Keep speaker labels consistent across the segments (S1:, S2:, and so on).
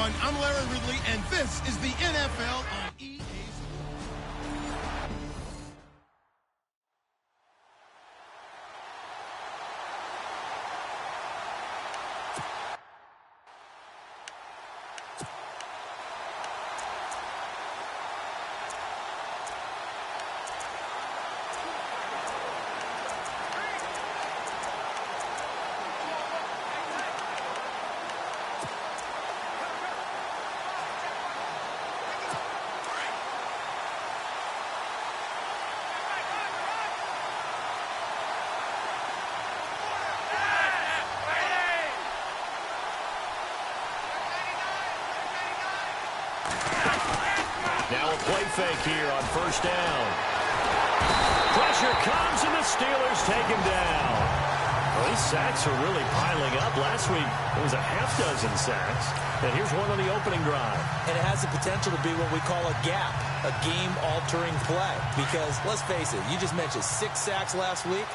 S1: everyone. I'm Larry Ridley, and this is the NFL on EA Sports.
S2: Now a play fake here on first down. Pressure comes, and the Steelers take him down. Well, these sacks are really piling up. Last week, it was a half-dozen sacks. And here's one on the opening drive.
S3: And it has the potential to be what we call a gap, a game-altering play. Because, let's face it, you just mentioned 6 sacks last week.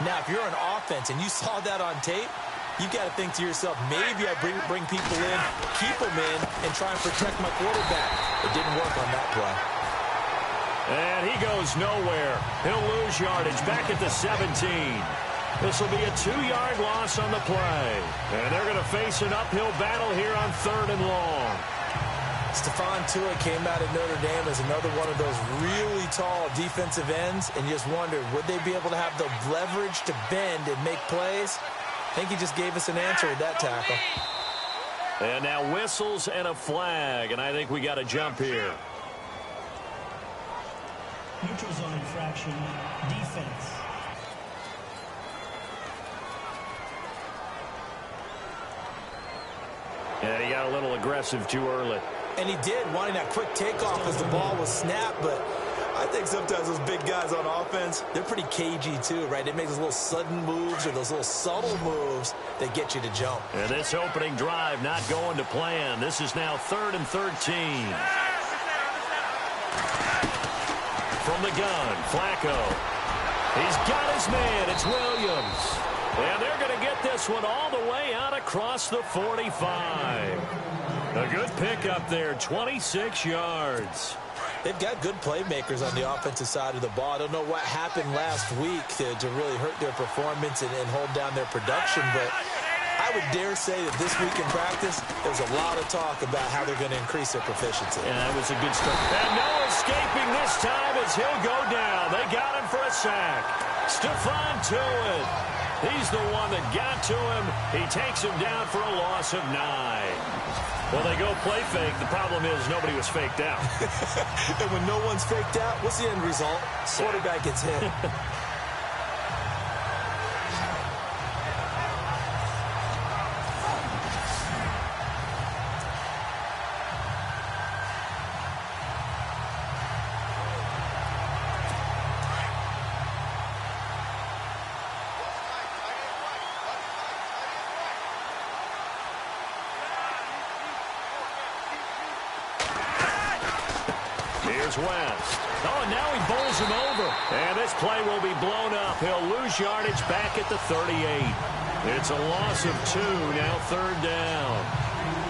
S3: Now, if you're an offense and you saw that on tape, you've got to think to yourself, maybe I bring people in, keep them in, and try and protect my quarterback. It didn't work on that play.
S2: And he goes nowhere. He'll lose yardage back at the 17. This will be a 2-yard loss on the play. And they're going to face an uphill battle here on 3rd and long.
S3: Stephon Tuitt came out of Notre Dame as another one of those really tall defensive ends, and you just wondered, would they be able to have the leverage to bend and make plays? I think he just gave us an answer with that tackle.
S2: And now whistles and a flag, and I think we got a jump here.
S4: Neutral zone infraction, defense.
S2: And he got a little aggressive too early.
S3: And he did, wanting that quick takeoff as the ball was snapped, but I think sometimes those big guys on offense, they're pretty cagey too, right? They make those little sudden moves or those little subtle moves that get you to jump.
S2: And this opening drive not going to plan. This is now 3rd and 13. From the gun, Flacco. He's got his man. It's Williams. And they're going to get this one all the way out across the 45. A good pickup there, 26 yards.
S3: They've got good playmakers on the offensive side of the ball. I don't know what happened last week to really hurt their performance and hold down their production, but I would dare say that this week in practice, there's a lot of talk about how they're going to increase their proficiency.
S2: Yeah, that was a good start. And no escaping this time as he'll go down. They got him for a sack. Stephon Tuitt. He's the one that got to him. He takes him down for a loss of 9. Well, they go play fake. The problem is nobody was faked out.
S3: And when no one's faked out, what's the end result? Quarterback gets hit.
S2: West. Oh, and now he bowls him over. And this play will be blown up. He'll lose yardage back at the 38. It's a loss of 2, now 3rd down.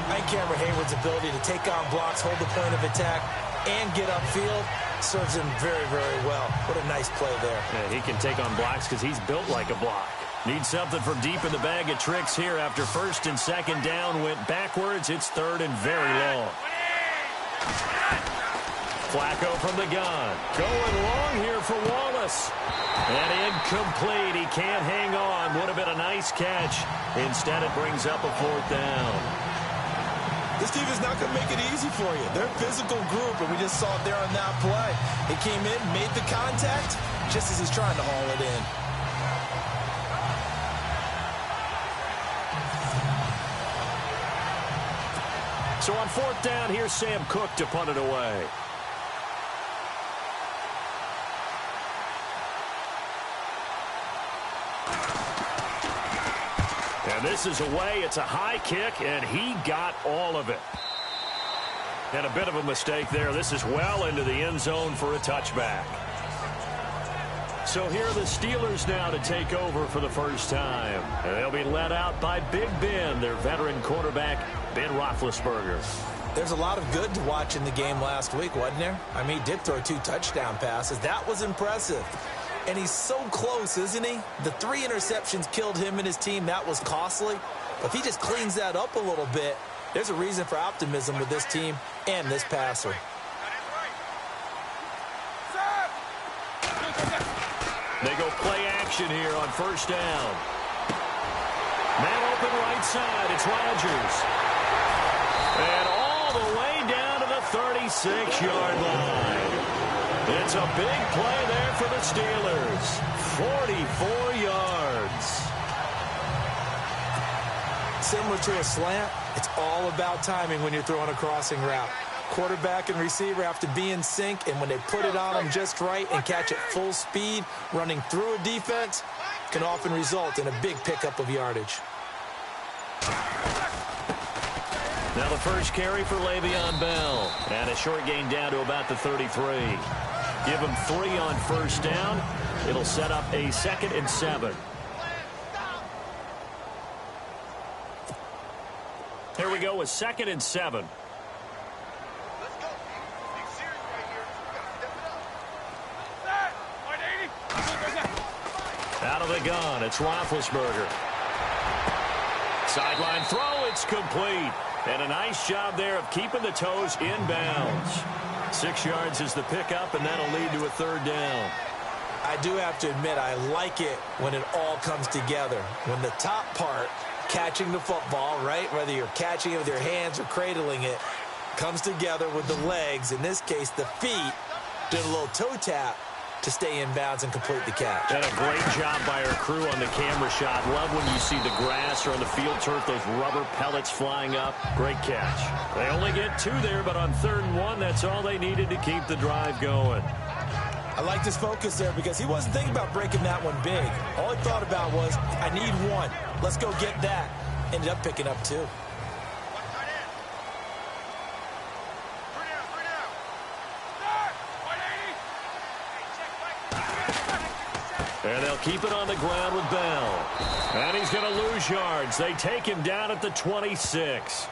S3: I think Cameron Hayward's ability to take on blocks, hold the point of attack, and get upfield serves him very, very well. What a nice play there.
S2: Yeah, he can take on blocks because he's built like a block. Needs something from deep in the bag of tricks here after 1st and 2nd down went backwards. It's 3rd and very long. Flacco from the gun. Going long here for Wallace. And incomplete. He can't hang on. Would have been a nice catch. Instead, it brings up a 4th down.
S3: This team is not going to make it easy for you. They're a physical group, and we just saw it there on that play. He came in, made the contact, just as he's trying to haul it in.
S2: So on 4th down, here's Sam Cook to punt it away. And this is away. It's a high kick, and he got all of it. And a bit of a mistake there. This is well into the end zone for a touchback. So here are the Steelers now to take over for the first time. And they'll be led out by Big Ben, their veteran quarterback, Ben Roethlisberger.
S3: There's a lot of good to watch in the game last week, wasn't there? I mean, he did throw 2 touchdown passes. That was impressive. And he's so close, isn't he? The 3 interceptions killed him and his team. That was costly. But if he just cleans that up a little bit, there's a reason for optimism with this team and this passer.
S2: They go play action here on first down. Man open right side. It's Rodgers. And all the way down to the 36-yard line. It's a big play there for the Steelers. 44 yards.
S3: Similar to a slant, it's all about timing when you're throwing a crossing route. Quarterback and receiver have to be in sync, and when they put it on them just right and catch it full speed, running through a defense can often result in a big pickup of yardage.
S2: Now the first carry for Le'Veon Bell. And a short gain down to about the 33. Give him 3 on first down. It'll set up a 2nd and 7. Here we go with 2nd and 7. Out of the gun, it's Roethlisberger. Sideline throw, it's complete. And a nice job there of keeping the toes in bounds. 6 yards is the pickup, and that'll lead to a 3rd down.
S3: I do have to admit, I like it when it all comes together. When the top part, catching the football, right, whether you're catching it with your hands or cradling it, comes together with the legs, in this case the feet, doing a little toe tap to stay in bounds and complete the catch.
S2: And a great job by our crew on the camera shot. Love when you see the grass or on the field turf, those rubber pellets flying up. Great catch. They only get 2 there, but on 3rd and 1, that's all they needed to keep the drive going.
S3: I like his focus there because he wasn't thinking about breaking that one big. All he thought about was, I need 1. Let's go get that. Ended up picking up 2.
S2: And they'll keep it on the ground with Bell. And he's going to lose yards. They take him down at the 26.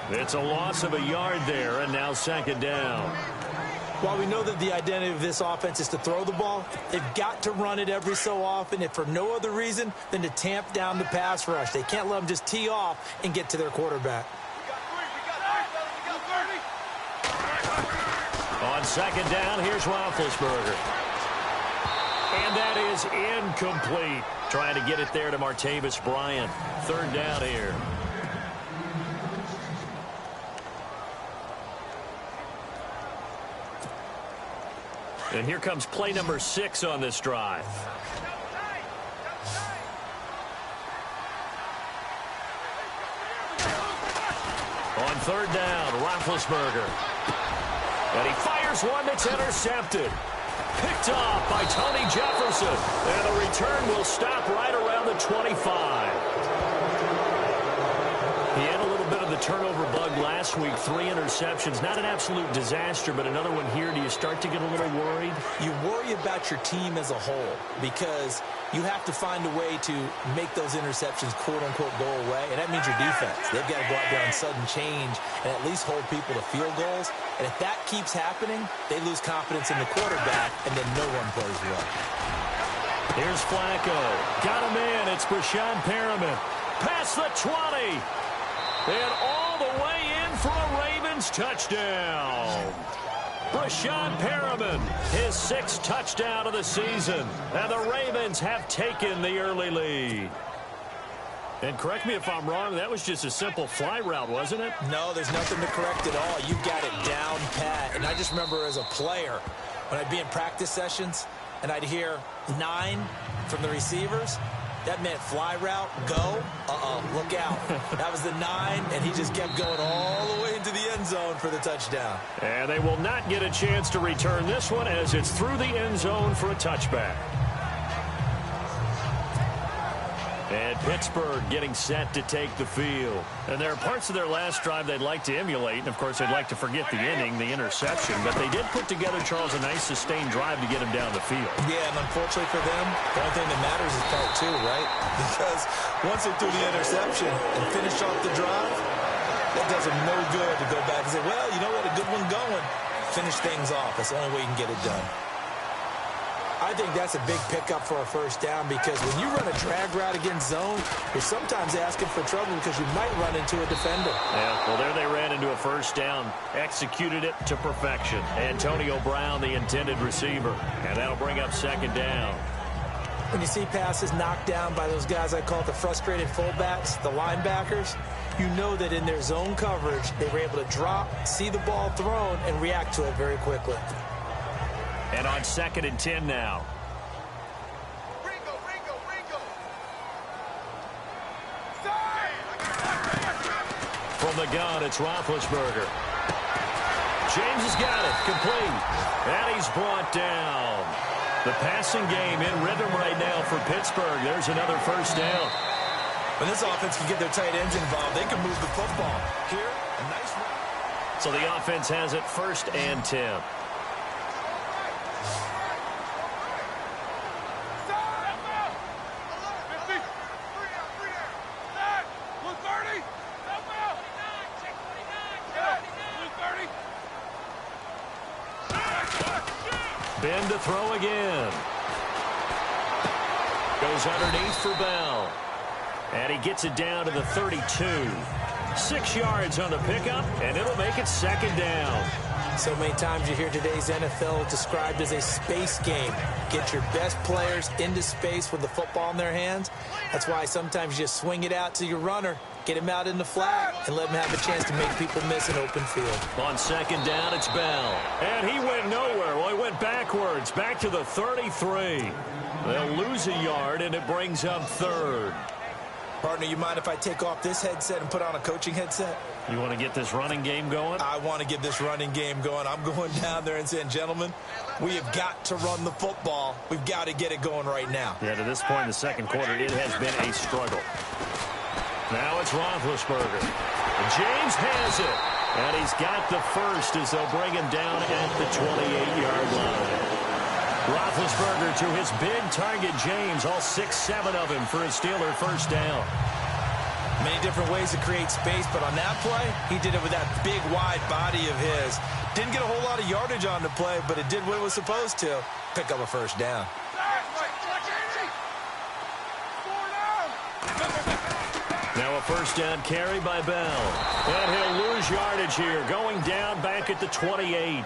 S2: It's a loss of a yard there, and now 2nd down.
S3: While we know that the identity of this offense is to throw the ball, they've got to run it every so often, if for no other reason than to tamp down the pass rush. They can't let them just tee off and get to their quarterback.
S2: On 2nd down, here's Roethlisberger. And that is incomplete. Trying to get it there to Martavis Bryant. 3rd down here. And here comes play number 6 on this drive. On 3rd down, Roethlisberger. And he fires one that's intercepted. Picked off by Tony Jefferson. And the return will stop right around the 25. He had a little bit of the turnover bug last week. 3 interceptions. Not an absolute disaster, but another one here. Do you start to get a little worried?
S3: You worry about your team as a whole because you have to find a way to make those interceptions, quote-unquote, go away, and that means your defense. They've got to go out there on sudden change and at least hold people to field goals. And if that keeps happening, they lose confidence in the quarterback, and then no one plays well.
S2: Here's Flacco. Got him in. It's Brashad Perriman. Past the 20. And all the way in for a Ravens touchdown. Brashad Perriman, his 6th touchdown of the season. And the Ravens have taken the early lead. And correct me if I'm wrong, that was just a simple fly route, wasn't it?
S3: No, there's nothing to correct at all. You got it down pat. And I just remember as a player, when I'd be in practice sessions, and I'd hear 9 from the receivers, that meant fly route, go, look out. That was the 9, and he just kept going all the way into the end zone for the touchdown.
S2: And they will not get a chance to return this one as it's through the end zone for a touchback. And Pittsburgh getting set to take the field. And there are parts of their last drive they'd like to emulate. And, of course, they'd like to forget the inning, the interception. But they did put together, Charles, a nice sustained drive to get him down the field.
S3: Yeah, and unfortunately for them, the only thing that matters is part 2, right? Because once they threw the interception and finished off the drive, That does them no good to go back and say, well, you know what, a good one going. Finish things off. That's the only way you can get it done. I think that's a big pickup for a first down because when you run a drag route against zone, you're sometimes asking for trouble because you might run into a defender.
S2: Yeah, well, there they ran into a first down. Executed it to perfection. Antonio Brown, the intended receiver. And that'll bring up second down.
S3: When you see passes knocked down by those guys I call the frustrated fullbacks, the linebackers, you know that in their zone coverage, they were able to drop, see the ball thrown, and react to it very quickly.
S2: And on 2nd and 10 now.
S1: Ringo.
S2: From the gun, it's Roethlisberger. James has got it. Complete. And he's brought down. The passing game in rhythm right now for Pittsburgh. There's another first down.
S3: When this offense can get their tight ends involved, they can move the football. Here, a nice run.
S2: So the offense has it 1st and 10. Ben to throw again. Goes underneath for Bell. And he gets it down to the 32. 6 yards on the pickup, and it'll make it 2nd down.
S3: So many times you hear today's NFL described as a space game. Get your best players into space with the football in their hands. That's why sometimes you just swing it out to your runner, get him out in the flat, and let him have a chance to make people miss an open field.
S2: On 2nd down, it's Bell. And he went nowhere. Well, he went backwards, back to the 33. They'll lose a yard, and it brings up 3rd.
S3: Partner, you mind if I take off this headset and put on a coaching headset?
S2: You want to get this running game going?
S3: I want to get this running game going. I'm going down there and saying, gentlemen, we have got to run the football. We've got to get it going right now.
S2: Yeah, to this point in the 2nd quarter, it has been a struggle. Now it's Roethlisberger. James has it. And he's got the first as they'll bring him down at the 28-yard line. Roethlisberger to his big target, James. All 6-7 of him for a Steeler first down.
S3: Many different ways to create space, but on that play, he did it with that big, wide body of his. Didn't get a whole lot of yardage on the play, but it did what it was supposed to. Pick up a first down.
S2: Now a first down carry by Bell. And he'll lose yardage here, going down back at the 28.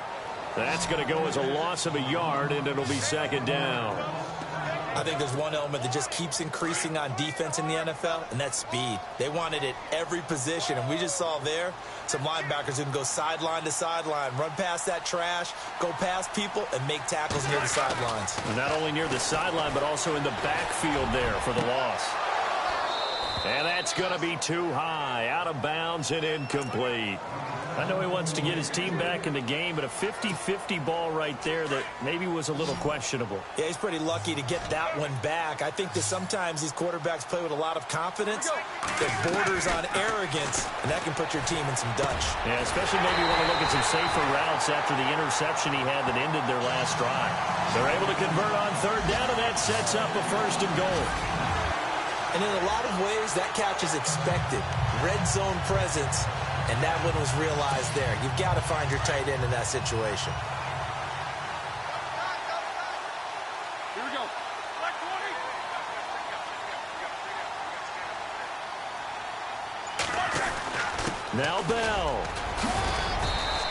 S2: That's going to go as a loss of a yard, and it'll be 2nd down.
S3: I think there's one element that just keeps increasing on defense in the NFL, and that's speed. They want it at every position, and we just saw there some linebackers who can go sideline to sideline, run past that trash, go past people, and make tackles near the sidelines.
S2: And not only near the sideline, but also in the backfield there for the loss. And that's going to be too high, out of bounds and incomplete. I know he wants to get his team back in the game, but a 50-50 ball right there that maybe was a little questionable.
S3: Yeah, he's pretty lucky to get that one back. I think that sometimes these quarterbacks play with a lot of confidence that borders on arrogance, and that can put your team in some Dutch.
S2: Yeah, especially maybe you want to look at some safer routes after the interception he had that ended their last drive. They're able to convert on 3rd down, and that sets up a 1st and goal.
S3: And in a lot of ways, that catch is expected. Red zone presence, and that one was realized there. You've got to find your tight end in that situation.
S1: Here we go. Black
S2: 20. Now Bell.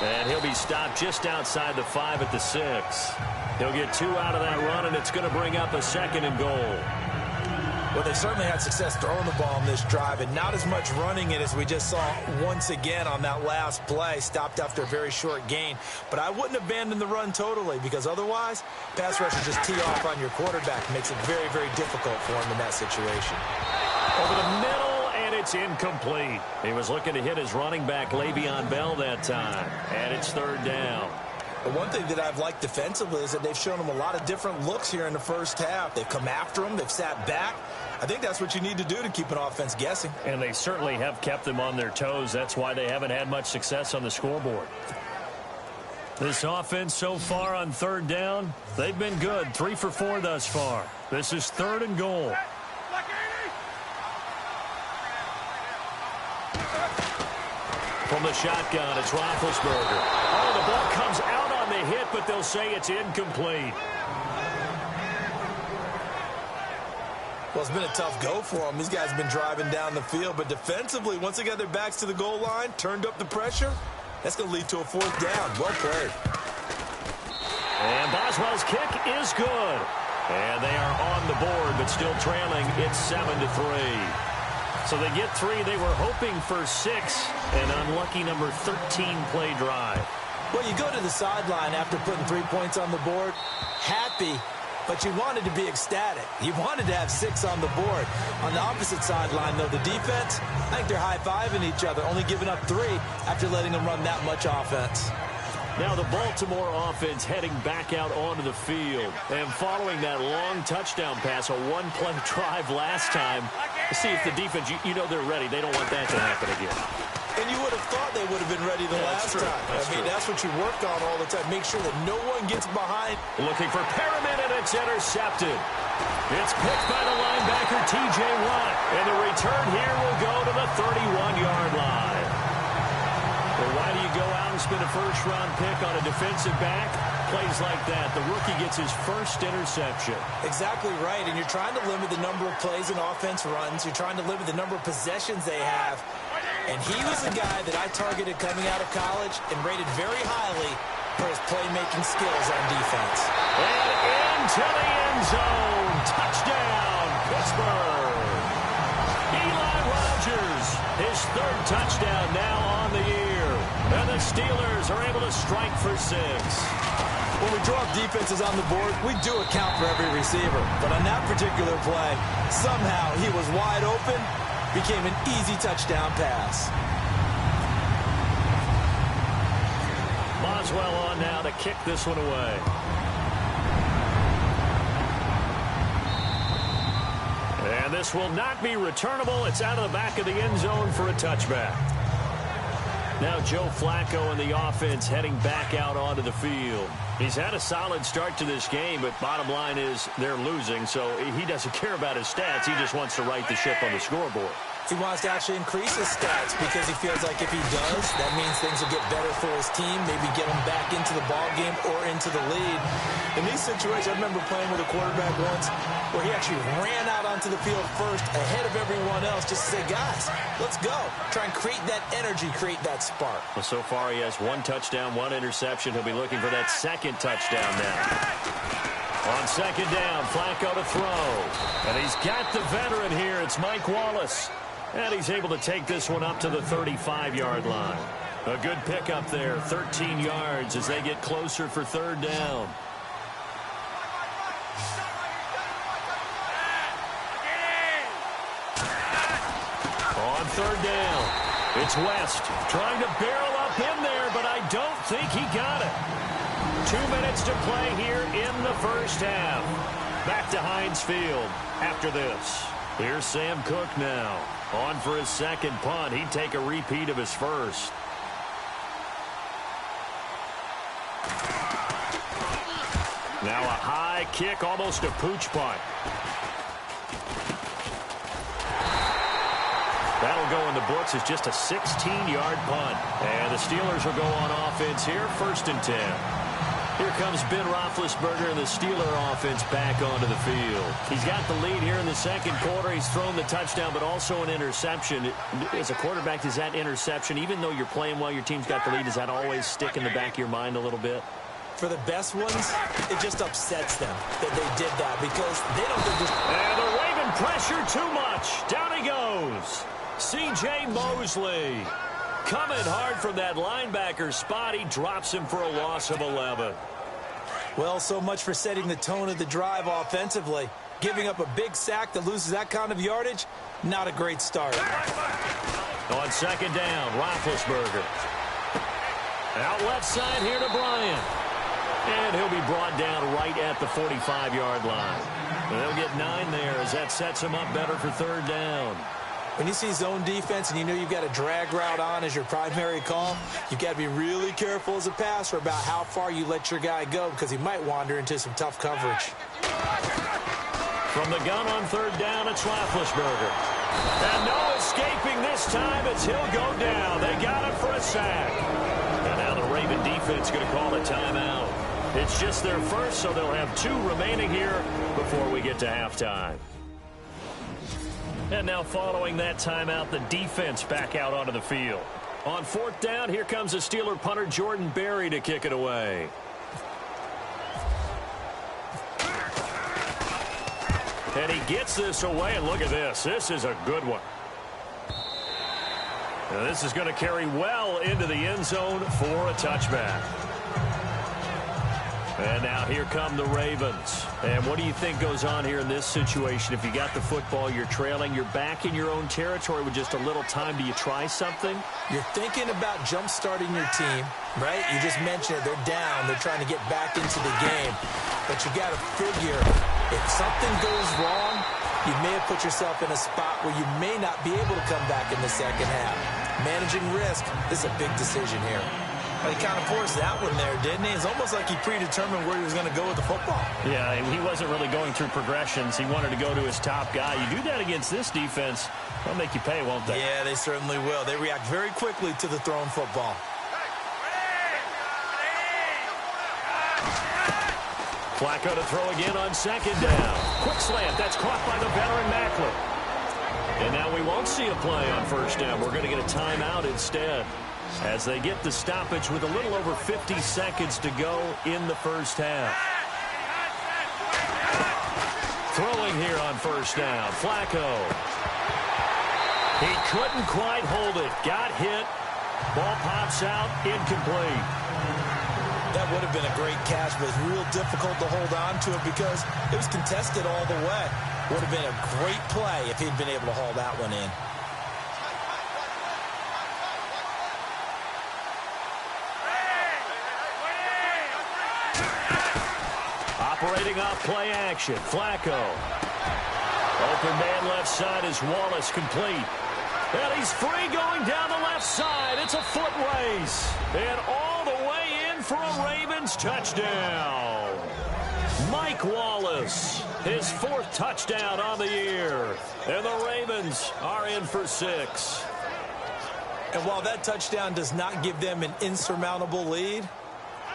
S2: And he'll be stopped just outside the 5 at the 6. He'll get 2 out of that run, and it's going to bring up a 2nd and goal.
S3: Well, they certainly had success throwing the ball on this drive, and not as much running it as we just saw once again on that last play. Stopped after a very short gain. But I wouldn't abandon the run totally, because otherwise, pass rushers just tee off on your quarterback. Makes it very, very difficult for him in that situation.
S2: Over the middle, and it's incomplete. He was looking to hit his running back, Le'Veon Bell, that time. And it's 3rd down.
S3: But one thing that I've liked defensively is that they've shown him a lot of different looks here in the first half. They've come after him. They've sat back. I think that's what you need to do to keep an offense guessing.
S2: And they certainly have kept them on their toes. That's why they haven't had much success on the scoreboard. This offense so far on 3rd down, they've been good. 3 for 4 thus far. This is 3rd and goal. From the shotgun, it's Roethlisberger. Oh, the ball comes out on the hit, but they'll say it's incomplete.
S3: Well, it's been a tough go for them. These guys have been driving down the field, but defensively, once they got their backs to the goal line, turned up the pressure, that's going to lead to a fourth down. Well played.
S2: And Boswell's kick is good. And they are on the board, but still trailing. It's 7-3. So they get 3. They were hoping for 6. An unlucky number 13 play drive.
S3: Well, you go to the sideline after putting 3 points on the board, happy, but you wanted to be ecstatic. You wanted to have 6 on the board. On the opposite sideline, though, the defense, I think they're high-fiving each other, only giving up 3 after letting them run that much offense.
S2: Now the Baltimore offense heading back out onto the field. And following that long touchdown pass, a one-play drive last time, to see if the defense, you know they're ready. They don't want that to happen again.
S3: And you would have thought they would have been ready the last time. That's what you work on all the time. Make sure that no one gets behind.
S2: Looking for Perriman, and it's intercepted. It's picked by the linebacker, T.J. Watt. And the return here will go to the 31-yard line. Well, why do you go out and spend a first-round pick on a defensive back? Plays like that. The rookie gets his first interception.
S3: Exactly right. And you're trying to limit the number of plays and offense runs. You're trying to limit the number of possessions they have. And he was a guy that I targeted coming out of college and rated very highly for his playmaking skills on defense.
S2: And into the end zone. Touchdown, Pittsburgh. Eli Rogers, his 3rd touchdown now on the year. And the Steelers are able to strike for 6.
S3: When we draw up defenses on the board, we do account for every receiver. But on that particular play, somehow he was wide open, became an easy touchdown pass.
S2: Boswell on now to kick this one away. And this will not be returnable. It's out of the back of the end zone for a touchback. Now Joe Flacco and the offense heading back out onto the field. He's had a solid start to this game, but bottom line is they're losing, so he doesn't care about his stats. He just wants to right the ship on the scoreboard.
S3: He wants to actually increase his stats because he feels like if he does, that means things will get better for his team, maybe get him back into the ball game or into the lead. In these situations, I remember playing with a quarterback once where he actually ran out onto the field first ahead of everyone else just to say, guys, let's go. Try and create that energy, create that spark.
S2: Well, so far he has 1 touchdown, 1 interception. He'll be looking for that 2nd touchdown now. On 2nd down, Flacco to throw. And he's got the veteran here. It's Mike Wallace. And he's able to take this one up to the 35-yard line. A good pickup there, 13 yards as they get closer for 3rd down. On 3rd down, it's West trying to barrel up in there, but I don't think he got it. 2 minutes to play here in the first half. Back to Heinz Field after this. Here's Sam Cook now. On for his 2nd punt. He'd take a repeat of his first. Now a high kick, almost a pooch punt. That'll go in the books as just a 16-yard punt. And the Steelers will go on offense here, 1st and 10. Here comes Ben Roethlisberger and the Steeler offense back onto the field. He's got the lead here in the 2nd quarter. He's thrown the touchdown, but also an interception. As a quarterback, does that interception, even though you're playing while your team's got the lead, does that always stick in the back of your mind a little bit?
S3: For the best ones, it just upsets them that they did that because they don't think this.
S2: And they're waving pressure too much. Down he goes. C.J. Mosley. Coming hard from that linebacker spot. He drops him for a loss of 11.
S3: Well, so much for setting the tone of the drive offensively. Giving up a big sack that loses that kind of yardage, not a great start.
S2: On 2nd down, Roethlisberger. Out left side here to Bryant. And he'll be brought down right at the 45-yard line. And they'll get 9 there as that sets him up better for 3rd down.
S3: When you see zone defense and you know you've got a drag route on as your primary call, you've got to be really careful as a passer about how far you let your guy go because he might wander into some tough coverage.
S2: From the gun on 3rd down, it's Roethlisberger. And no escaping this time as he'll go down. They got him for a sack. And now the Raven defense going to call a timeout. It's just their first, so they'll have 2 remaining here before we get to halftime. And now following that timeout, the defense back out onto the field. On 4th down, here comes the Steeler punter Jordan Berry to kick it away. And he gets this away, and look at this. This is a good one. Now this is going to carry well into the end zone for a touchback. And now here come the Ravens. And what do you think goes on here in this situation? If you got the football, you're trailing, you're back in your own territory with just a little time. Do you try something?
S3: You're thinking about jump-starting your team, right? You just mentioned it. They're down. They're trying to get back into the game. But you got to figure, if something goes wrong, you may have put yourself in a spot where you may not be able to come back in the second half. Managing risk, this is a big decision here. Well, he kind of forced that one there, didn't he? It's almost like he predetermined where he was going to go with the football.
S2: Yeah, he wasn't really going through progressions. He wanted to go to his top guy. You do that against this defense, they'll make you pay, won't they?
S3: Yeah, they certainly will. They react very quickly to the thrown football.
S2: Flacco to throw again on 2nd down. Quick slant. That's caught by the veteran Macklin. And now we won't see a play on 1st down. We're going to get a timeout instead, as they get the stoppage with a little over 50 seconds to go in the first half. Throwing here on 1st down. Flacco. He couldn't quite hold it. Got hit. Ball pops out. Incomplete.
S3: That would have been a great catch, but it's real difficult to hold on to it because it was contested all the way. Would have been a great play if he'd been able to haul that one in.
S2: Operating off play action. Flacco. Open man left side is Wallace, complete. And he's free going down the left side. It's a foot race. And all the way in for a Ravens touchdown. Mike Wallace, his 4th touchdown on the year. And the Ravens are in for 6.
S3: And while that touchdown does not give them an insurmountable lead,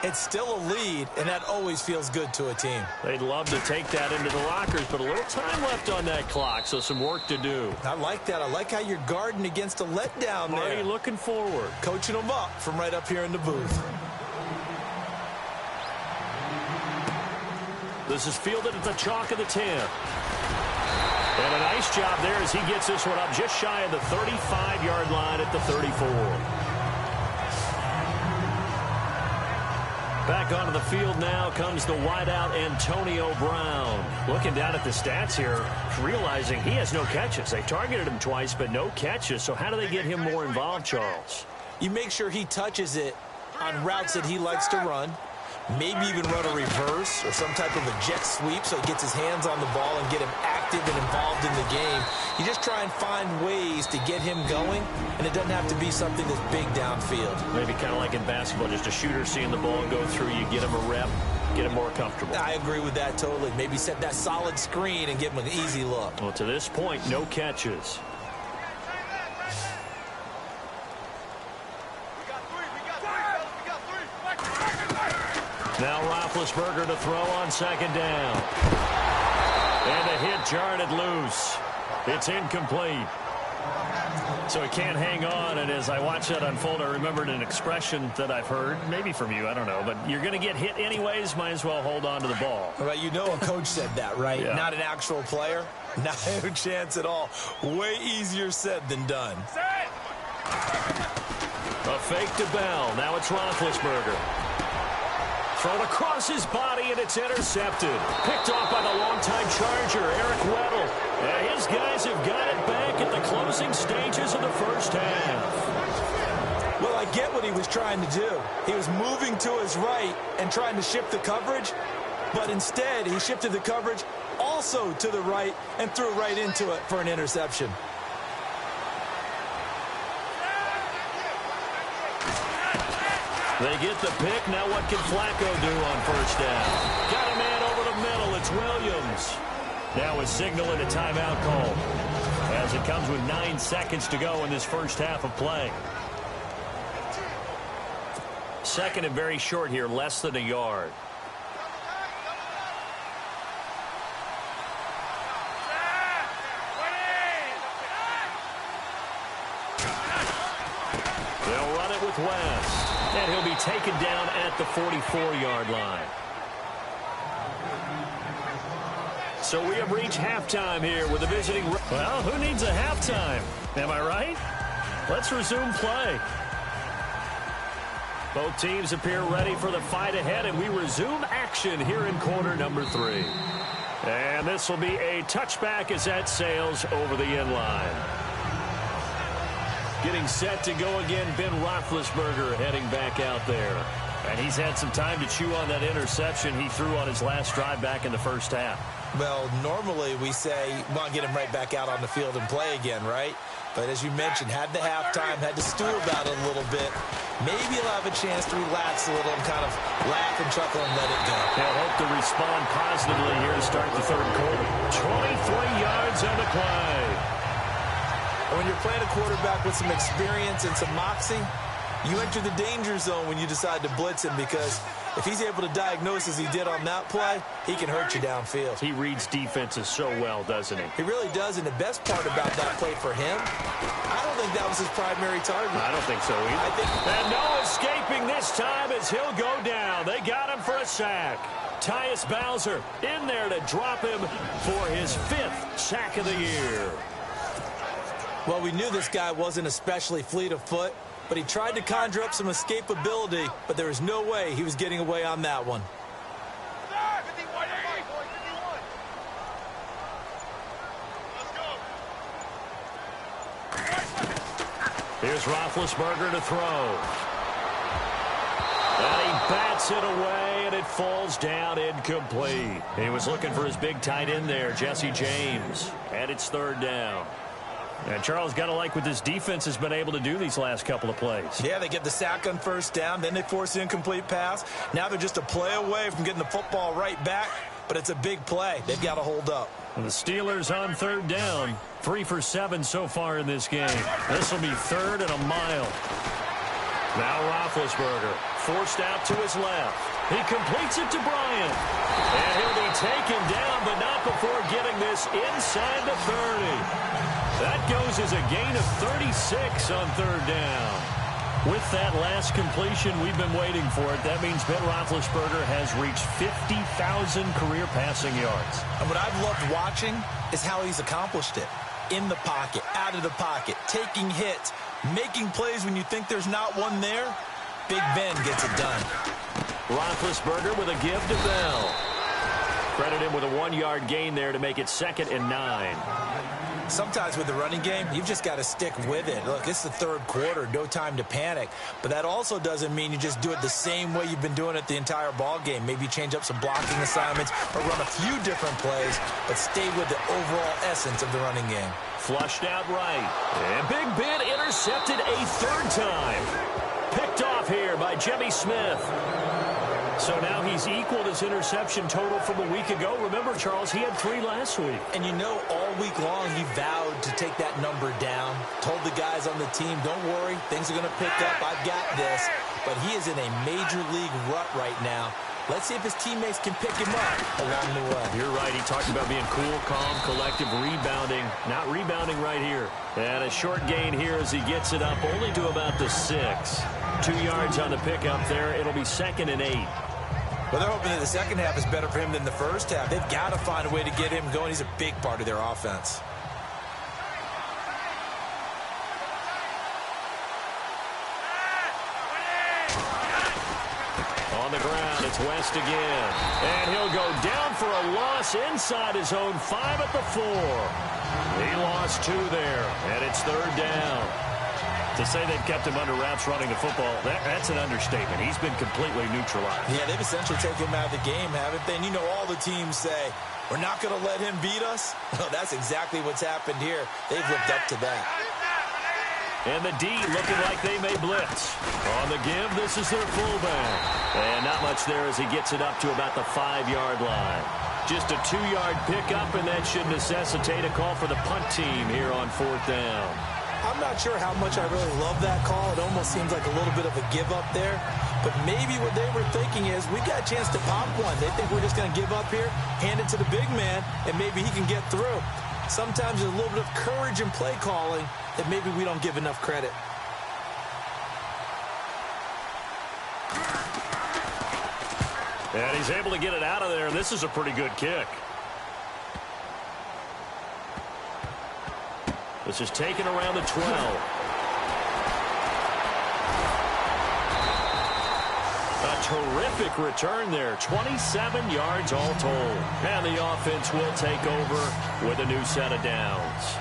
S3: it's still a lead, and that always feels good to a team.
S2: They'd love to take that into the lockers, but a little time left on that clock, so some work to do.
S3: I like that. I like how you're guarding against a letdown there.
S2: Marty looking forward.
S3: Coaching them up from right up here in the booth.
S2: This is fielded at the chalk of the 10. And a nice job there as he gets this one up just shy of the 35-yard line at the 34. Back onto the field now comes the wideout Antonio Brown. Looking down at the stats here, realizing he has no catches. They've targeted him twice, but no catches. So how do they get him more involved, Charles?
S3: You make sure he touches it on routes that he likes to run. Maybe even run a reverse or some type of a jet sweep so he gets his hands on the ball and get him active and involved in the game. You just try and find ways to get him going, and it doesn't have to be something that's big downfield.
S2: Maybe kind of like in basketball, just a shooter seeing the ball go through, you get him a rep, get him more comfortable.
S3: I agree with that totally. Maybe set that solid screen and give him an easy look.
S2: Well, to this point, no catches. Now Roethlisberger to throw on 2nd down. And a hit jarred it loose. It's incomplete. So he can't hang on, and as I watch that unfold, I remembered an expression that I've heard, maybe from you, I don't know, but you're going to get hit anyways, might as well hold on to the ball.
S3: Well, you know a coach said that, right?
S2: Yeah. Not
S3: an actual player. Not a chance at all. Way easier said than done.
S2: A fake to Bell. Now it's Roethlisberger. Thrown across his body, and it's intercepted. Picked off by the longtime Charger, Eric Weddle. And his guys have got it back at the closing stages of the first half.
S3: Well, I get what he was trying to do. He was moving to his right and trying to shift the coverage, but instead he shifted the coverage also to the right and threw right into it for an interception.
S2: They get the pick. Now what can Flacco do on 1st down? Got a man over the middle. It's Williams. Now a signal and a timeout call. As as it comes with 9 seconds to go in this first half of play. Second and very short here, less than a yard. They'll run it with West, and he'll be taken down at the 44-yard line. So we have reached halftime here with a visiting... Well, who needs a halftime? Am I right? Let's resume play. Both teams appear ready for the fight ahead, and we resume action here in quarter number 3. And this will be a touchback as that sails over the end line. Getting set to go again, Ben Roethlisberger heading back out there. And he's had some time to chew on that interception he threw on his last drive back in the first half.
S3: Well, normally we say, well, get him right back out on the field and play again, right? But as you mentioned, had the halftime, had to stew about it a little bit. Maybe he'll have a chance to relax a little and kind of laugh and chuckle and let it go.
S2: They'll hope to respond positively here to start the third quarter. 23 yards on the play.
S3: When you're playing a quarterback with some experience and some moxie, you enter the danger zone when you decide to blitz him, because if he's able to diagnose as he did on that play, he can hurt you downfield.
S2: He reads defenses so well, doesn't he?
S3: He really does, and the best part about that play for him, I don't think that was his primary target.
S2: I don't think so either. And no escaping this time as he'll go down. They got him for a sack. Tyus Bowser in there to drop him for his 5th sack of the year.
S3: Well, we knew this guy wasn't especially fleet of foot, but he tried to conjure up some escapability, but there was no way he was getting away on that one.
S2: Here's Roethlisberger to throw. And he bats it away, and it falls down incomplete. He was looking for his big tight end there, Jesse James. And it's 3rd down. And Charles, got to like what this defense has been able to do these last couple of plays.
S3: Yeah, they get the sack on 1st down, then they force the incomplete pass. Now they're just a play away from getting the football right back, but it's a big play. They've got to hold up.
S2: And the Steelers on 3rd down, 3 for 7 so far in this game. This will be 3rd and a mile. Now Roethlisberger forced out to his left. He completes it to Bryant. And he'll be taken down, but not before getting this inside the 30. That goes as a gain of 36 on 3rd down. With that last completion, we've been waiting for it. That means Ben Roethlisberger has reached 50,000 career passing yards.
S3: And what I've loved watching is how he's accomplished it. In the pocket, out of the pocket, taking hits, making plays when you think there's not one there. Big Ben gets it done.
S2: Roethlisberger with a give to Bell. Credit him with a 1-yard gain there to make it 2nd and 9.
S3: Sometimes with the running game, you've just got to stick with it. Look, it's the 3rd quarter, no time to panic. But that also doesn't mean you just do it the same way you've been doing it the entire ball game. Maybe change up some blocking assignments or run a few different plays, but stay with the overall essence of the running game.
S2: Flushed out right. And Big Ben intercepted a 3rd time. Picked off here by Jimmy Smith. So now he's equaled his interception total from a week ago. Remember, Charles, he had 3 last week.
S3: And you know, all week long he vowed to take that number down. Told the guys on the team, don't worry, things are going to pick up. I've got this. But he is in a major league rut right now. Let's see if his teammates can pick him up along the way.
S2: You're right. He talked about being cool, calm, collective, rebounding. Not rebounding right here. And a short gain here as he gets it up only to about the 6. 2 yards on the pickup there. It'll be 2nd and 8.
S3: Well, they're hoping that the second half is better for him than the first half. They've got to find a way to get him going. He's a big part of their offense.
S2: On the ground, it's West again. And he'll go down for a loss inside his own 5 at the 4. He lost 2 there, and it's 3rd down. To say they've kept him under wraps running the football, that's an understatement. He's been completely neutralized.
S3: Yeah, they've essentially taken him out of the game, haven't they? And you know, all the teams say, we're not going to let him beat us. Well, that's exactly what's happened here. They've lived up to that.
S2: And the D looking like they may blitz. On the give, this is their fullback. And not much there as he gets it up to about the 5-yard line. Just a 2-yard pickup, and that should necessitate a call for the punt team here on 4th down.
S3: I'm not sure how much I really love that call. It almost seems like a little bit of a give up there. But maybe what they were thinking is, we got a chance to pop one. They think we're just going to give up here, hand it to the big man, and maybe he can get through. Sometimes there's a little bit of courage in play calling that maybe we don't give enough credit.
S2: And he's able to get it out of there. This is a pretty good kick. This is taken around the 12. A terrific return there. 27 yards all told. And the offense will take over with a new set of downs.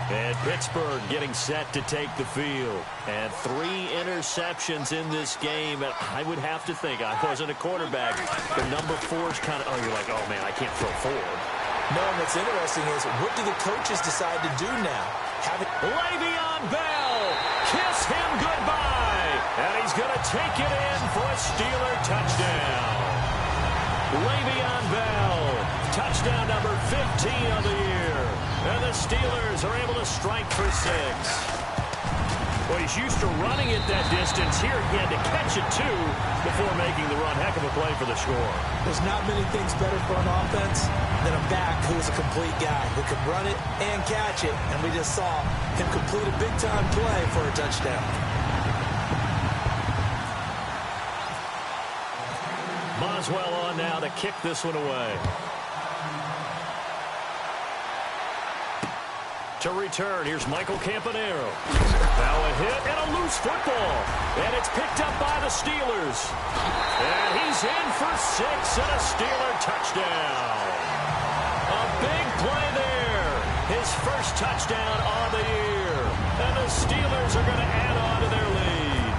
S2: And Pittsburgh getting set to take the field. And 3 interceptions in this game. And I would have to think, I wasn't a quarterback, but number 4 is kind of, you're like, oh, man, I can't throw forward.
S3: No, and what's interesting is, what do the coaches decide to do now?
S2: Le'Veon Bell, kiss him goodbye. And he's going to take it in for a Steeler touchdown. Le'Veon Bell, touchdown number 15 of the year. And the Steelers are able to strike for 6. Well, he's used to running it that distance. Here he had to catch it, too, before making the run. Heck of a play for the score.
S3: There's not many things better for an offense than a back who is a complete guy who can run it and catch it. And we just saw him complete a big-time play for a touchdown.
S2: Boswell on now to kick this one away. To return, here's Michael Campanaro. Now a hit and a loose football. And it's picked up by the Steelers. And he's in for 6 and a Steeler touchdown. A big play there. His first touchdown of the year. And the Steelers are going to add on to their lead.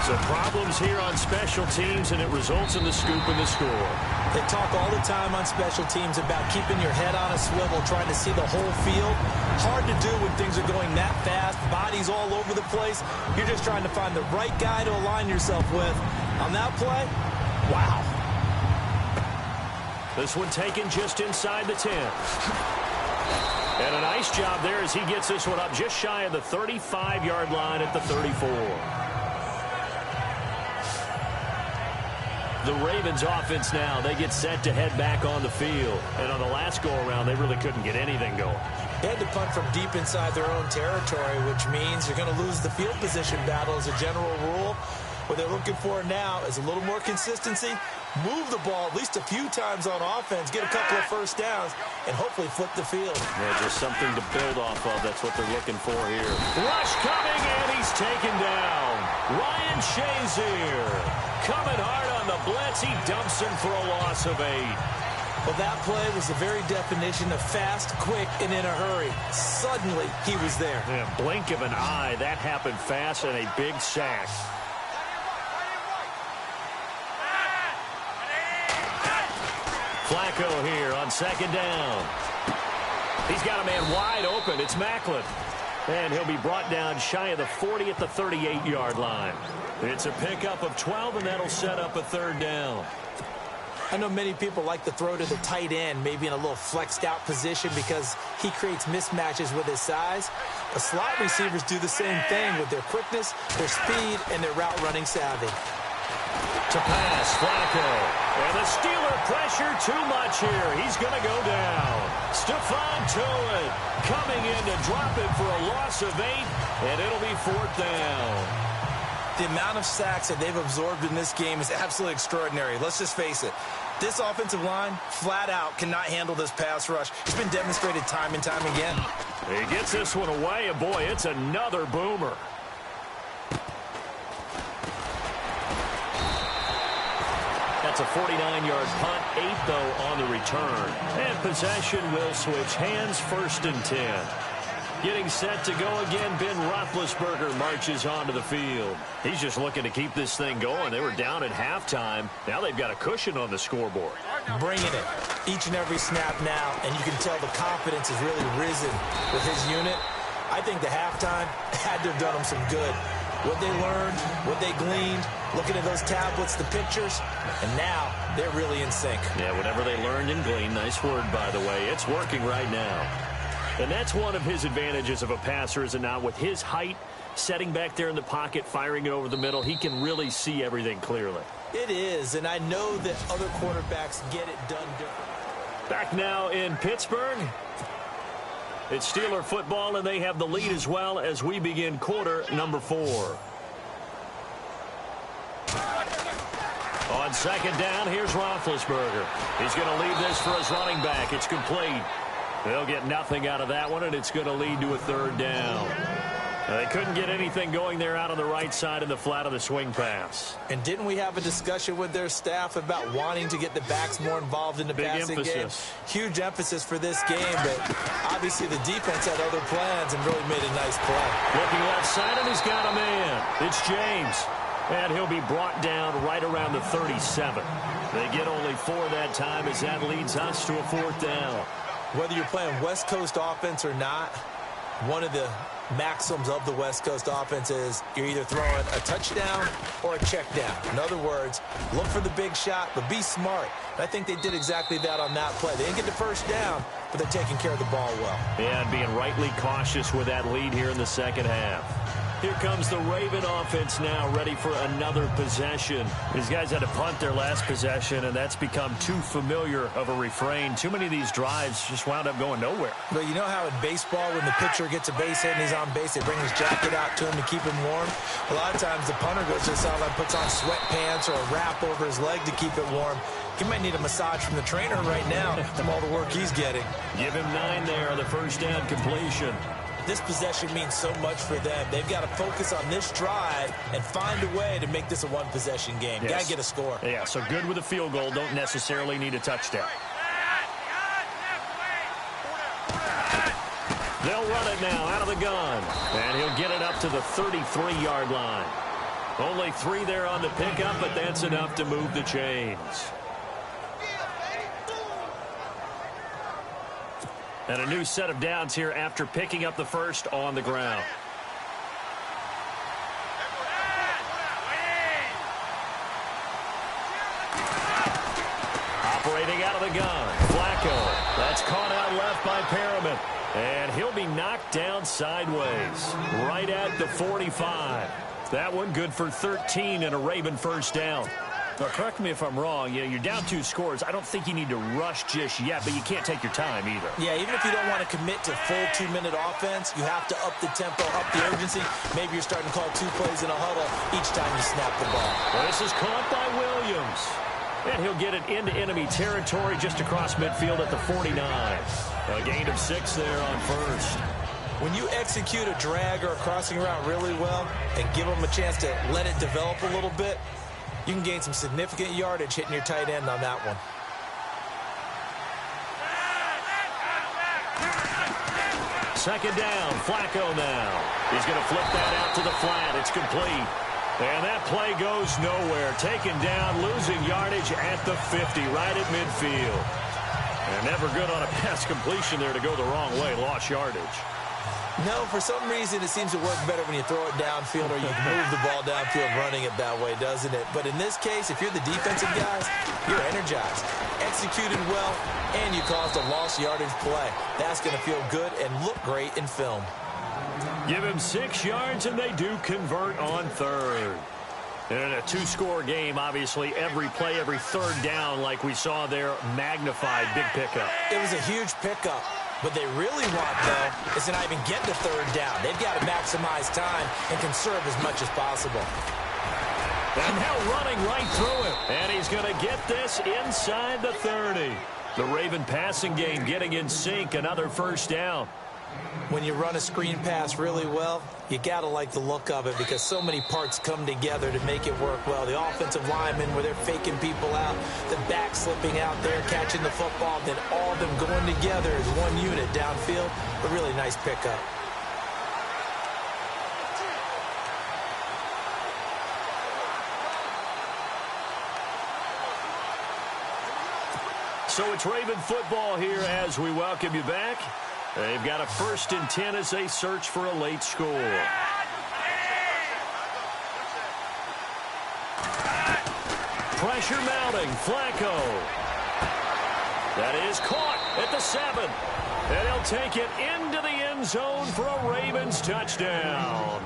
S2: Some problems here on special teams, and it results in the scoop and the score.
S3: They talk all the time on special teams about keeping your head on a swivel, trying to see the whole field. Hard to do when things are going that fast, bodies all over the place. You're just trying to find the right guy to align yourself with. On that play, wow.
S2: This one taken just inside the 10. And a nice job there as he gets this one up just shy of the 35-yard line at the 34. The Ravens offense now, they get set to head back on the field. And on the last go-around, they really couldn't get anything going.
S3: They had to punt from deep inside their own territory, which means you're going to lose the field position battle as a general rule. What they're looking for now is a little more consistency, move the ball at least a few times on offense, get a couple of first downs, and hopefully flip the field.
S2: Yeah, just something to build off of. That's what they're looking for here. Rush coming, and he's taken down. Ryan Shazier coming hard on the blitz. He dumps him for a loss of 8.
S3: Well, that play was the very definition of fast, quick, and in a hurry. Suddenly, he was there.
S2: Yeah, blink of an eye. That happened fast, and a big sack. Flacco here on 2nd down. He's got a man wide open. It's Macklin. And he'll be brought down shy of the 40 at the 38-yard line. It's a pickup of 12, and that'll set up a 3rd down.
S3: I know many people like to throw to the tight end, maybe in a little flexed out position because he creates mismatches with his size. The slot receivers do the same thing with their quickness, their speed, and their route running savvy.
S2: To pass, Flacco. And the Steeler pressure too much here. He's going to go down. Stephon Tuitt coming in to drop it for a loss of 8, and it'll be 4th down.
S5: The amount of sacks that they've absorbed in this game is absolutely extraordinary. Let's just face it. This offensive line, flat out, cannot handle this pass rush. It's been demonstrated time and time again.
S2: He gets this one away, and boy, it's another boomer. That's a 49-yard punt, 8 though on the return. And possession will switch hands, 1st and 10. Getting set to go again, Ben Roethlisberger marches onto the field. He's just looking to keep this thing going. They were down at halftime. Now they've got a cushion on the scoreboard.
S3: Bringing it each and every snap now, and you can tell the confidence has really risen with his unit. I think the halftime had to have done him some good. what they learned, what they gleaned, looking at those tablets, the pictures, and now they're really in sync.
S2: Yeah, whatever they learned and gleaned, nice word, by the way, it's working right now. And that's one of his advantages of a passer, is it not? With his height, setting back there in the pocket, firing it over the middle, he can really see everything clearly.
S3: It is, and I know that other quarterbacks get it done differently.
S2: Back now in Pittsburgh. It's Steeler football, and they have the lead as well as we begin quarter number 4. On second down, here's Roethlisberger. He's going to leave this for his running back. It's complete. They'll get nothing out of that one, and it's going to lead to a third down. Now, they couldn't get anything going there out on the right side in the flat of the swing pass.
S3: And didn't we have a discussion with their staff about wanting to get the backs more involved in the passing game? Huge emphasis for this game, but obviously the defense had other plans and really made a nice play.
S2: Looking left side, and he's got a man. It's James. And he'll be brought down right around the 37. They get only 4 that time as that leads us to a 4th down.
S3: Whether you're playing West Coast offense or not, one of the maxims of the West Coast offense is you're either throwing a touchdown or a check down. In other words, look for the big shot, but be smart. And I think they did exactly that on that play. They didn't get the first down, but they're taking care of the ball well.
S2: Yeah, and being rightly cautious with that lead here in the second half. Here comes the Raven offense now, ready for another possession. These guys had to punt their last possession, and that's become too familiar of a refrain. Too many of these drives just wound up going nowhere.
S3: But you know how in baseball, when the pitcher gets a base hit and he's on base, they bring his jacket out to him to keep him warm? A lot of times the punter goes to the sideline, puts on sweatpants or a wrap over his leg to keep it warm. He might need a massage from the trainer right now from all the work he's getting.
S2: Give him 9 there on the first down completion.
S3: This possession means so much for them. They've got to focus on this drive and find a way to make this a one-possession game.
S2: Yes.
S3: Got to get a score.
S2: Yeah, so good with a field goal. Don't necessarily need a touchdown. They'll run it now out of the gun. And he'll get it up to the 33-yard line. Only 3 there on the pickup, but that's enough to move the chains. And a new set of downs here after picking up the first on the ground. Operating out of the gun, Flacco. That's caught out left by Perriman. And he'll be knocked down sideways, right at the 45. That one good for 13 and a Raven first down. Now, correct me if I'm wrong. You know, you're down 2 scores. I don't think you need to rush just yet, but you can't take your time either.
S3: Yeah, even if you don't want to commit to full 2-minute offense, you have to up the tempo, up the urgency. Maybe you're starting to call 2 plays in a huddle each time you snap the ball.
S2: Well, this is caught by Williams. And he'll get it into enemy territory just across midfield at the 49. A gain of 6 there on first.
S3: When you execute a drag or a crossing route really well and give them a chance to let it develop a little bit, you can gain some significant yardage hitting your tight end on that one.
S2: Second down, Flacco now. He's going to flip that out to the flat. It's complete. And that play goes nowhere. Taken down, losing yardage at the 50, right at midfield. And never good on a pass completion there to go the wrong way. Lost yardage.
S3: No, for some reason it seems to work better when you throw it downfield or you move the ball downfield running it that way, doesn't it? But in this case, if you're the defensive guys, you're energized, executed well, and you caused a lost yardage play. That's going to feel good and look great in film.
S2: Give him 6 yards, and they do convert on third. And in a 2-score game, obviously, every play, every third down, like we saw there, magnified, big pickup.
S3: It was a huge pickup. What they really want, though, is to not even get to third down. They've got to maximize time and conserve as much as possible.
S2: And now running right through it. And he's going to get this inside the 30. The Raven passing game getting in sync. Another first down.
S3: When you run a screen pass really well, you got to like the look of it because so many parts come together to make it work well. The offensive linemen where they're faking people out, the back slipping out there, catching the football, then all of them going together as one unit downfield. A really nice pickup.
S2: So it's Raven football here as we welcome you back. They've got a 1st and 10 as they search for a late score. Pressure mounting. Flacco. That is caught at the 7. And he'll take it into the end zone for a Ravens touchdown.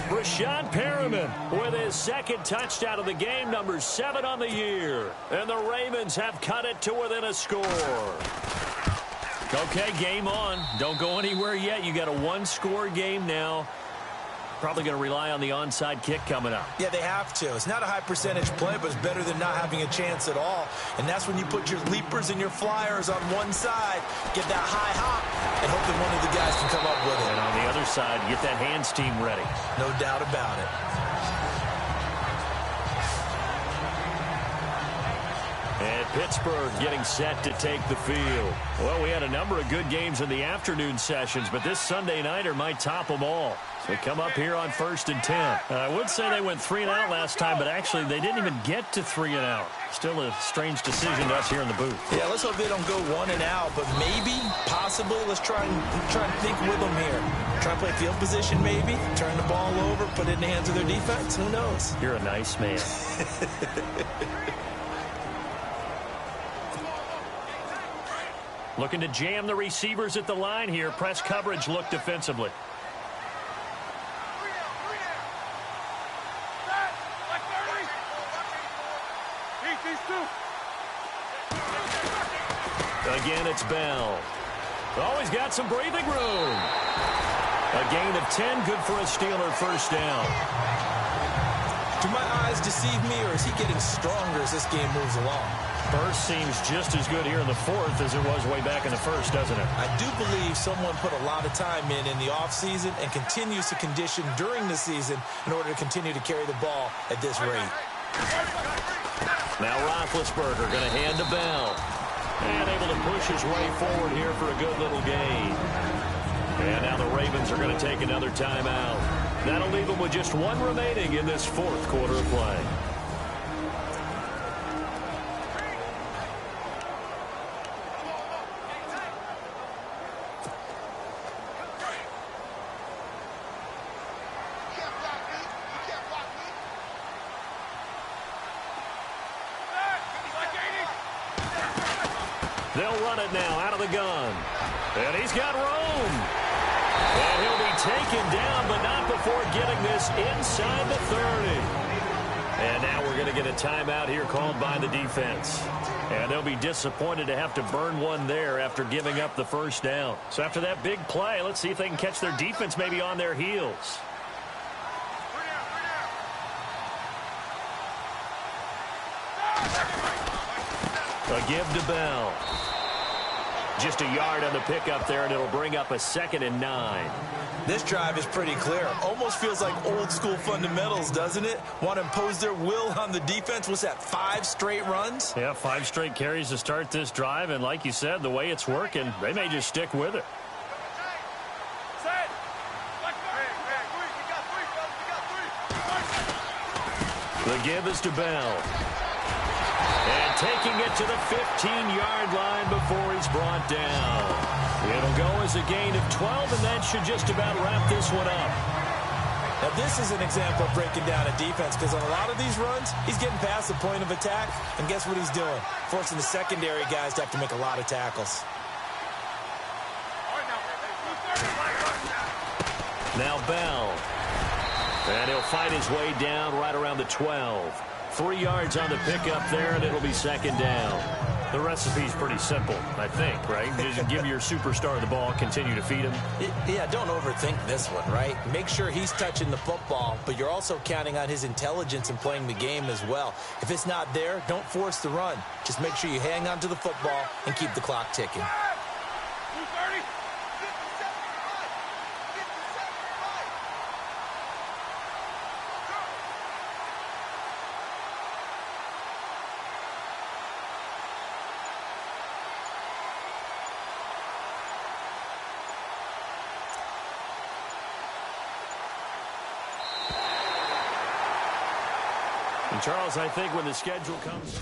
S2: Rashad Perriman with his second touchdown of the game, number 7 on the year. And the Ravens have cut it to within a score. Okay, game on. Don't go anywhere yet. You got a one-score game now. Probably going to rely on the onside kick coming up.
S5: Yeah, they have to. It's not a high percentage play, but it's better than not having a chance at all. And that's when you put your leapers and your flyers on one side, get that high hop, and hope that one of the guys can come up with it.
S2: And on the other side, get that hands team ready.
S5: No doubt about it.
S2: And Pittsburgh getting set to take the field. Well, we had a number of good games in the afternoon sessions, but this Sunday nighter might top them all. So we come up here on 1st and 10. I would say they went 3 and out last time, but actually they didn't even get to 3 and out. Still a strange decision to us here in the booth.
S5: Yeah, let's hope they don't go 1 and out, but maybe, possibly, let's try and think with them here. Try and play field position maybe, turn the ball over, put it in the hands of their defense. Who knows?
S2: You're a nice man. Looking to jam the receivers at the line here. Press coverage look defensively. Again, it's Bell. Always got some breathing room. A gain of 10, good for a Steeler first down.
S5: Do my eyes deceive me, or is he getting stronger as this game moves along?
S2: Burst seems just as good here in the 4th as it was way back in the 1st, doesn't it?
S5: I do believe someone put a lot of time in the offseason and continues to condition during the season in order to continue to carry the ball at this rate.
S2: Now Roethlisberger going to hand to Bell. And able to push his way forward here for a good little gain. And now the Ravens are going to take another timeout. That'll leave them with just 1 remaining in this 4th quarter of play. They'll run it now out of the gun. And he's got room. And he'll be taken down, but not before getting this inside the 30. And now we're going to get a timeout here called by the defense. And they'll be disappointed to have to burn one there after giving up the first down. So after that big play, let's see if they can catch their defense maybe on their heels. A give to Bell. Just a yard on the pickup there, and it'll bring up a 2nd and 9.
S5: This drive is pretty clear. Almost feels like old school fundamentals, doesn't it? Want to impose their will on the defense. What's that, 5 straight runs?
S2: Yeah, 5 straight carries to start this drive, and like you said, the way it's working, they may just stick with it. The give is to Bell. And taking it to the 15-yard line before he's brought down. It'll go as a gain of 12, and that should just about wrap this one up.
S5: Now, this is an example of breaking down a defense, because on a lot of these runs, he's getting past the point of attack, and guess what he's doing? Forcing the secondary guys to have to make a lot of tackles.
S2: Now Bell. And he'll fight his way down right around the 12. 3 yards on the pickup there, and it'll be 2nd down. The recipe's pretty simple, I think, right? Just give your superstar the ball, continue to feed him.
S5: Yeah, don't overthink this one, right? Make sure he's touching the football, but you're also counting on his intelligence in playing the game as well. If it's not there, don't force the run. Just make sure you hang on to the football and keep the clock ticking.
S2: And Charles, I think when the schedule comes...